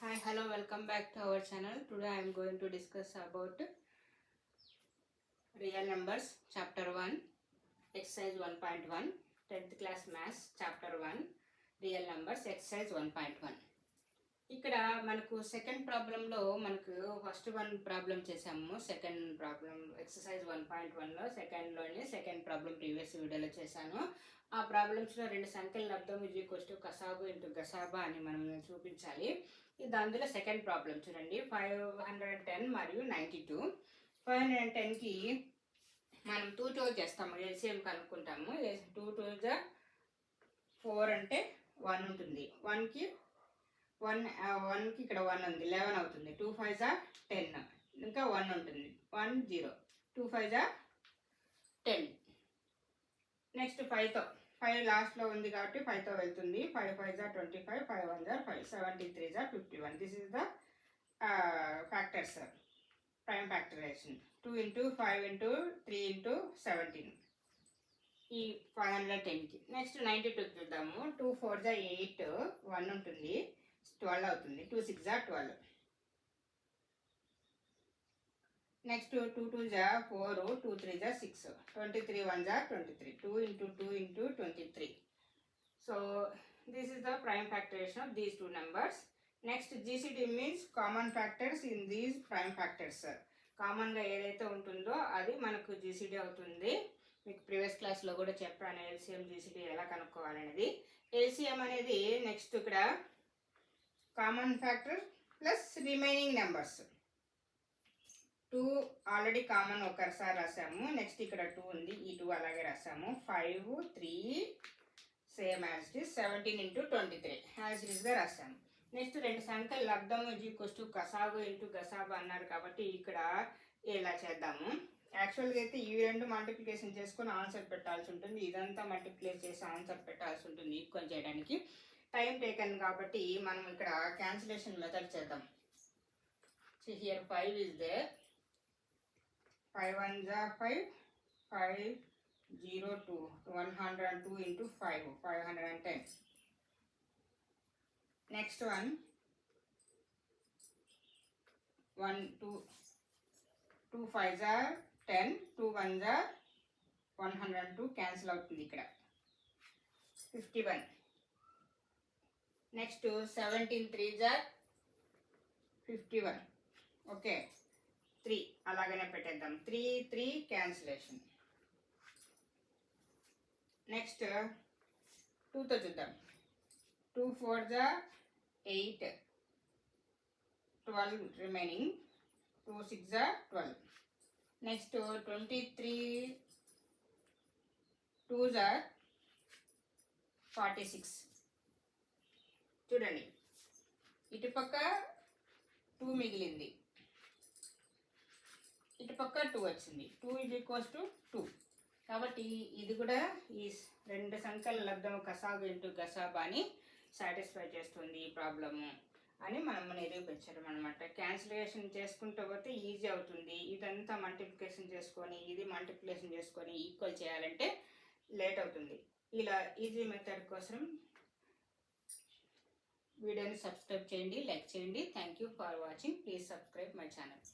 Hi, hello, welcome back to our channel. Today I am going to discuss about real numbers chapter 1 exercise 1.1 10th class maths chapter 1 real numbers exercise 1.1. ఇక్కడ మనకు second ప్రాబ్లంలో మనకు first one problem చేసాము. Second problem exercise 1.1లో second problem previous వీడియోలో చేశాను. ఆ ప్రాబ్లమ్స్లో రెండు సంఖ్యల లబ్ధం ఈజ్ ఈక్వల్స్ టు కసాబు ఇంటూ గసాబా అని మనం చూపించాలి. ఇది అందులో సెకండ్ ప్రాబ్లం చూడండి. 510 మరియు 92. 510కి మనం 2 2 చేస్తాము, ఎల్సిఎం కనుక్కుంటాము. 2 2 4 అంటే 1 ఉంటుంది. 1కి ఇక్కడ 1 ఉంది, 11 అవుతుంది. 2 5 10, ఇంకా 1 ఉంటుంది, 1 0. 2 5 10. నెక్స్ట్ 5తో 5 లాస్ట్లో ఉంది కాబట్టి 5తో వెళ్తుంది. 5 5 25, 5 1 5, 73 51. This is the factors, prime factorization. 2 into 5 into 3 into 17 ఈ 510కి. నెక్స్ట్ 92 చూద్దాము. 2 4 8, 1 ఉంటుంది, 12 అవుతుంది. 2 6 12. Next 2 2 4, 2 3 6, 23 1 23. 2 into 2 into 23. So this is the prime factorization of these two numbers. Next GCD means common factors in these prime factors. కామన్గా ఏదైతే ఉంటుందో అది మనకు GCD అవుతుంది. మీకు ప్రీవియస్ క్లాస్లో కూడా చెప్పాను ఎల్సిఎం జీసీడీ ఎలా కనుక్కోవాలనేది. ఎల్సిఎం అనేది నెక్స్ట్ ఇక్కడ common factor plus remaining numbers. 2 already common ఒకసారి రాసాము. నెక్స్ట్ ఇక్కడ 2 ఉంది, ఈ 2 అలాగే రాసాము. 5 3 same as it is. 17 into 23 as it ఈస్గా రాసాము. నెక్స్ట్ రెండు సంఖ్యలు లబ్ధము ఈజ్ ఈక్వల్స్ టు కసాబు ఇంటూ గసాబా అన్నారు కాబట్టి ఇక్కడ ఇలా చేద్దాము. యాక్చువల్గా అయితే ఈ రెండు మల్టిప్లికేషన్ చేసుకొని ఆన్సర్ పెట్టాల్సి ఉంటుంది. ఇదంతా మల్టిప్లై చేసి ఆన్సర్ పెట్టాల్సి ఉంటుంది ఈక్వల్ చేయడానికి. టైం టేకన్ కాబట్టి మనం ఇక్కడ క్యాన్సిలేషన్ మెథడ్ చేద్దాం. Here 5 is there. 5 1 5, 5 0 2, 102 into 5, 510. Next one 1 2 2 5 10, 2 1 102 cancel అవుతుంది ఇక్కడ. 51. నెక్స్ట్ 17 3 51. ఓకే, 3 అలాగనే పెట్టేద్దాం. 3 3 క్యాన్సిలేషన్. నెక్స్ట్ 2తో చూద్దాం. 2 4 8, 12 రిమైనింగ్. 2 6 12. నెక్స్ట్ 23 2 46. చూడండి, ఇటుపక్క 2 మిగిలింది, ఇటుపక్క 2 వచ్చింది. 2 is equals to 2. కాబట్టి ఇది కూడా ఈ రెండు సంఖ్యల లబ్ధము కసాబు ఇంటూ గసాబాని సాటిస్ఫై చేస్తుంది ఈ ప్రాబ్లము అని మనం నిరూపించడం అనమాట. క్యాన్సిలేషన్ చేసుకుంటూ పోతే ఈజీ అవుతుంది. ఇదంతా మల్టిప్లికేషన్ చేసుకొని ఇది మల్టిప్లికేషన్ చేసుకొని ఈక్వల్ చేయాలంటే లేట్ అవుతుంది. ఇలా ఈజీ మెథడ్ కోసం వీడియోని సబ్స్క్రైబ్ చేయండి, లైక్ చేయండి. Thank you for watching. Please subscribe my channel.